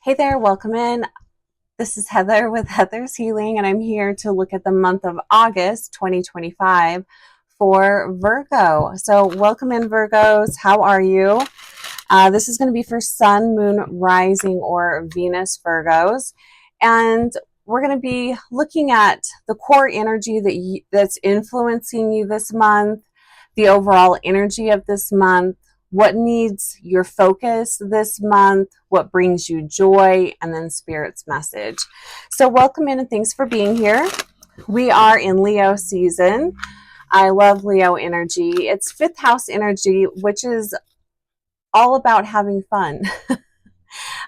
Hey there, welcome in. This is Heather with Heather's Healing, and I'm here to look at the month of August 2025 for Virgo. So, welcome in, Virgos. How are you? This is going to be for Sun, Moon, Rising, or Venus Virgos. And we're going to be looking at the core energy that's influencing you this month, the overall energy of this month, what needs your focus this month, what brings you joy, and then Spirit's message. So, welcome in and thanks for being here. We are in Leo season. I love Leo energy. It's fifth house energy, which is all about having fun.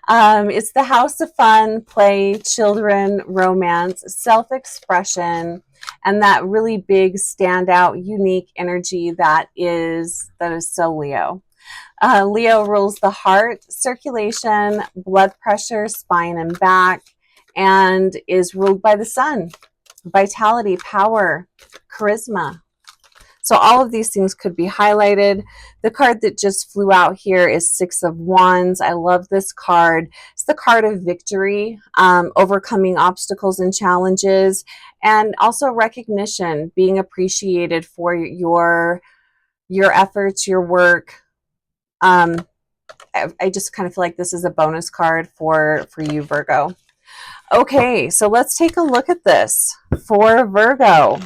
It's the house of fun, play, children, romance, self-expression, and that really big, standout, unique energy that is so Leo. Leo rules the heart, circulation, blood pressure, spine, and back, and is ruled by the sun. Vitality, power, charisma. So all of these things could be highlighted. The card that just flew out here is Six of Wands. I love this card. It's the card of victory, overcoming obstacles and challenges, and also recognition, being appreciated for your efforts, your work. I just kind of feel like this is a bonus card for you, Virgo. Okay, so let's take a look at this for Virgo.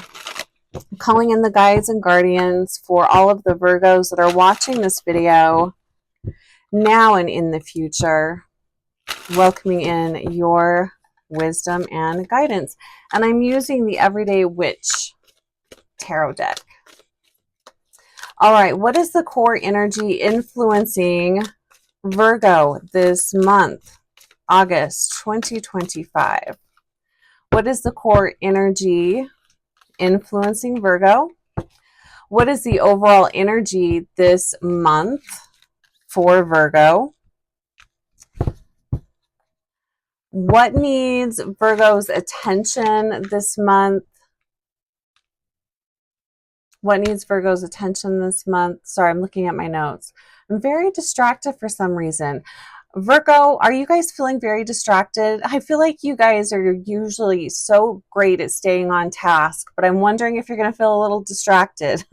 Calling in the guides and guardians for all of the Virgos that are watching this video now and in the future, welcoming in your wisdom and guidance. And I'm using the Everyday Witch tarot deck. All right, what is the core energy influencing Virgo this month, August 2025? What is the core energy influencing Virgo? What is the overall energy this month for Virgo? What needs Virgo's attention this month? What needs Virgo's attention this month? Sorry, I'm looking at my notes. I'm very distracted for some reason. Virgo, are you guys feeling very distracted? I feel like you guys are usually so great at staying on task, but I'm wondering if you're going to feel a little distracted.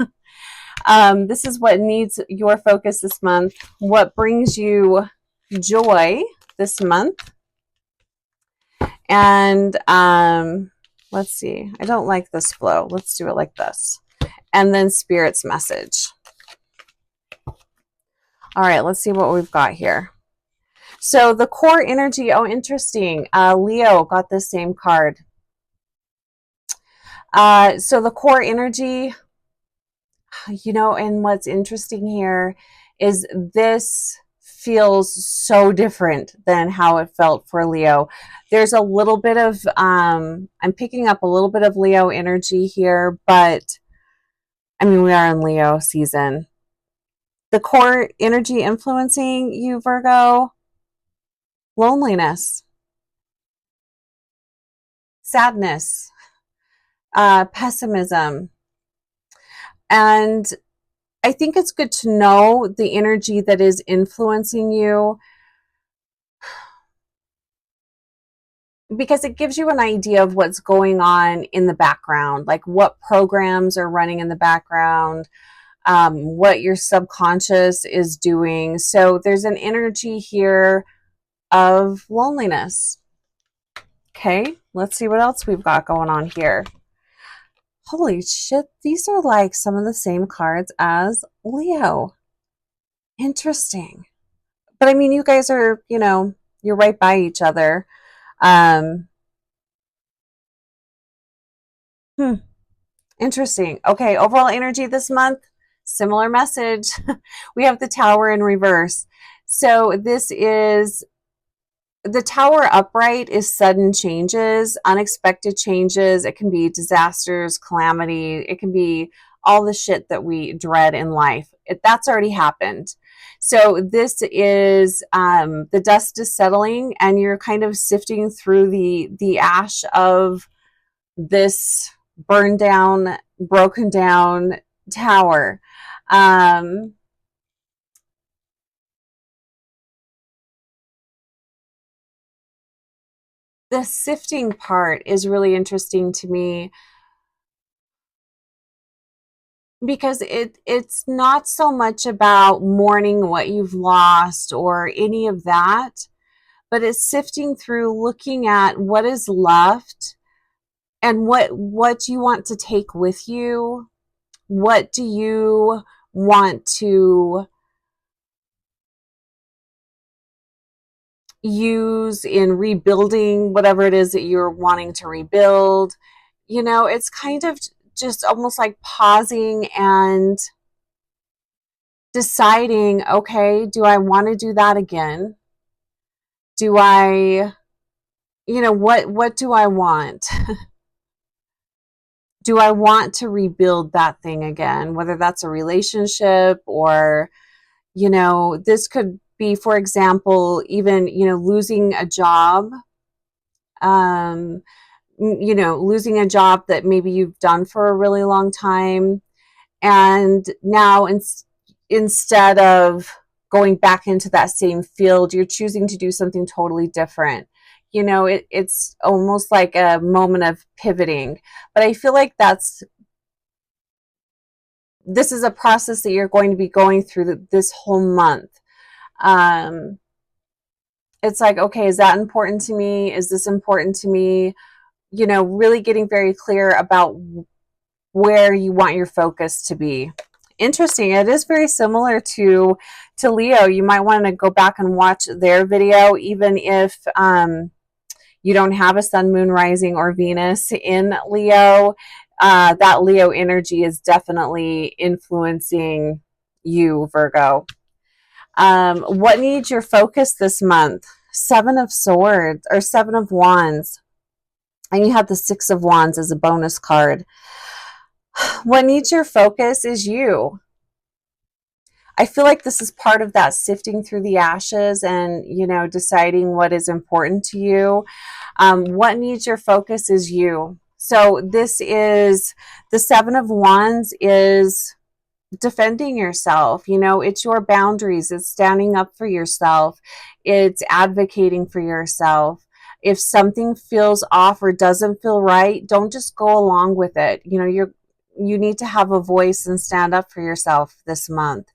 This is what needs your focus this month. What brings you joy this month? And let's see. I don't like this flow. Let's do it like this. And then Spirit's message. All right, let's see what we've got here. So the core energy, oh, interesting. Leo got the same card. So the core energy, and what's interesting here is this feels so different than how it felt for Leo. There's a little bit of, I'm picking up a little bit of Leo energy here, but I mean, we are in Leo season. The core energy influencing you, Virgo, loneliness, sadness, pessimism. And I think it's good to know the energy that is influencing you because it gives you an idea of what's going on in the background, like what programs are running in the background, what your subconscious is doing. So there's an energy here of loneliness. Okay, let's see what else we've got going on here. Holy shit, these are like some of the same cards as Leo. Interesting. But I mean, you guys are, you're right by each other. Interesting. Okay, overall energy this month, similar message. We have the Tower in reverse. So this is the Tower upright is sudden changes, unexpected changes. It can be disasters, calamity. It can be all the shit that we dread in life. That's already happened. So this is the dust is settling, and you're kind of sifting through the ash of this burned down, broken down tower. the sifting part is really interesting to me because it's not so much about mourning what you've lost or any of that, but it's sifting through, looking at what is left and what you want to take with you. What do you want to use in rebuilding whatever it is that you're wanting to rebuild? You know, it's kind of just almost like pausing and deciding, okay, do I want to do that again? Do I, what do I want? Do I want to rebuild that thing again? Whether that's a relationship or, this could be, for example, even, losing a job. Um, losing a job that maybe you've done for a really long time. And now instead of going back into that same field, you're choosing to do something totally different. It's almost like a moment of pivoting. But I feel like this is a process that you're going to be going through this whole month. It's like, okay, is that important to me? Is this important to me? Really getting very clear about where you want your focus to be. Interesting. It is very similar to Leo. You might want to go back and watch their video, even if you don't have a sun, moon, rising, or Venus in Leo. That Leo energy is definitely influencing you, Virgo. What needs your focus this month? Seven of Swords or Seven of Wands. And you have the Six of Wands as a bonus card. What needs your focus is you. I feel like this is part of that sifting through the ashes and, deciding what is important to you. What needs your focus is you. So this is the Seven of Wands is defending yourself. It's your boundaries. It's standing up for yourself. It's advocating for yourself. If something feels off or doesn't feel right, don't just go along with it. You need to have a voice and stand up for yourself this month.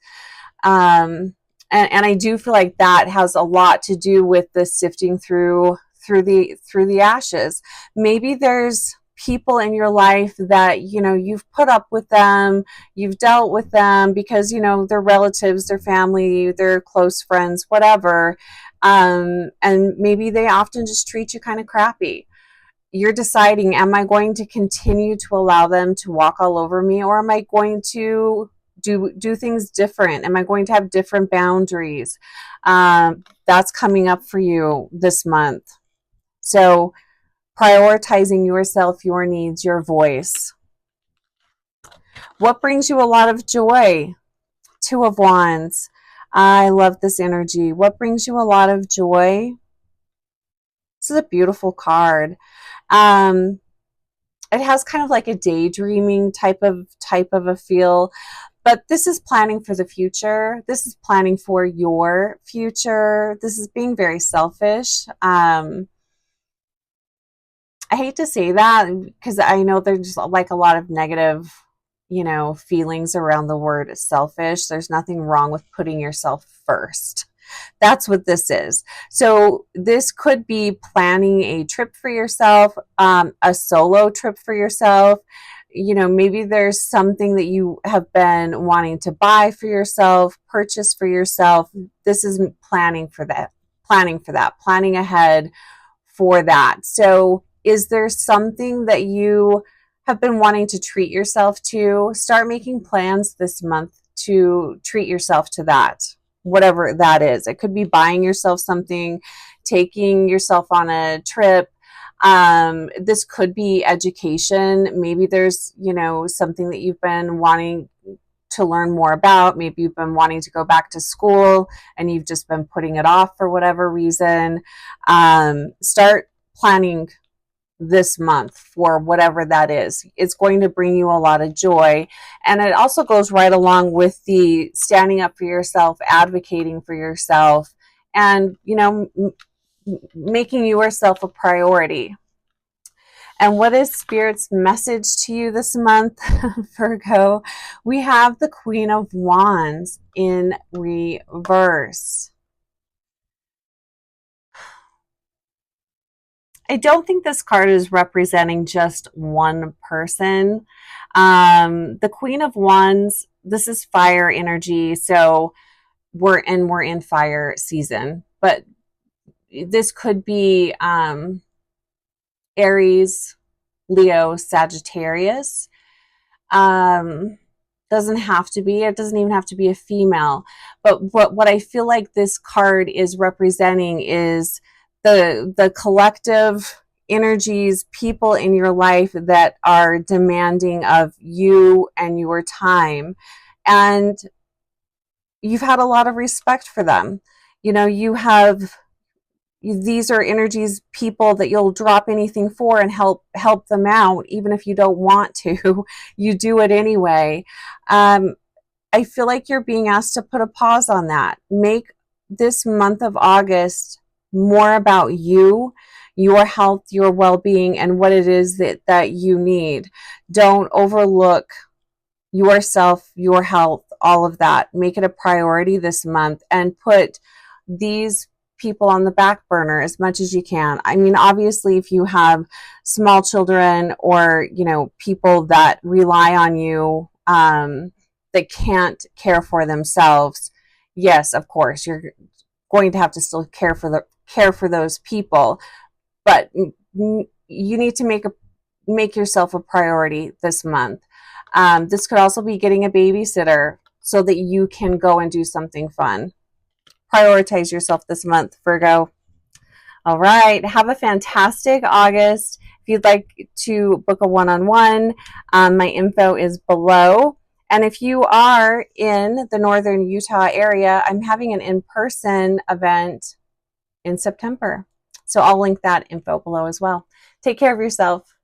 And I do feel like that has a lot to do with the sifting through the ashes. Maybe there's people in your life that you've put up with them, you've dealt with them because they're relatives, their family, their close friends, whatever, and maybe they often just treat you kind of crappy. You're deciding, am I going to continue to allow them to walk all over me, or am I going to do things different? Am I going to have different boundaries? That's coming up for you this month. So prioritizing yourself, your needs, your voice. What brings you a lot of joy? Two of Wands. I love this energy. What brings you a lot of joy? This is a beautiful card. It has kind of like a daydreaming type of a feel, but this is planning for the future. This is planning for your future. This is being very selfish. I hate to say that because I know there's like a lot of negative, feelings around the word selfish. There's nothing wrong with putting yourself first. That's what this is. So this could be planning a trip for yourself, a solo trip for yourself. Maybe there's something that you have been wanting to buy for yourself, purchase for yourself. This is planning for that, planning ahead for that. So is there something that you have been wanting to treat yourself to? Start making plans this month to treat yourself to that, whatever that is. It could be buying yourself something, taking yourself on a trip. This could be education. Maybe there's, something that you've been wanting to learn more about. Maybe you've been wanting to go back to school and you've just been putting it off for whatever reason. Start planning this month for whatever that is. It's going to bring you a lot of joy. And it also goes right along with the standing up for yourself, advocating for yourself, and, making yourself a priority. And what is Spirit's message to you this month, Virgo? We have the Queen of Wands in reverse. I don't think this card is representing just one person. The Queen of Wands, this is fire energy, so we're in fire season. But this could be Aries, Leo, Sagittarius. Doesn't have to be, it doesn't even have to be a female. But what I feel like this card is representing is the collective energies, people in your life that are demanding of you and your time. And you've had a lot of respect for them. You know, these are energies, people that you'll drop anything for and help them out, even if you don't want to. You do it anyway. I feel like you're being asked to put a pause on that. Make this month of August more about you, your health, your well-being, and what it is that you need. Don't overlook yourself, your health, all of that. Make it a priority this month and put these people on the back burner as much as you can. I mean, obviously, if you have small children or, you know, people that rely on you, that can't care for themselves, yes, of course, you're going to have to still care for those people, but you need to make yourself a priority this month. This could also be getting a babysitter so that you can go and do something fun. Prioritize yourself this month, Virgo. All right. Have a fantastic August. If you'd like to book a one-on-one, my info is below. And if you are in the northern Utah area, I'm having an in-person event in September. So I'll link that info below as well. Take care of yourself.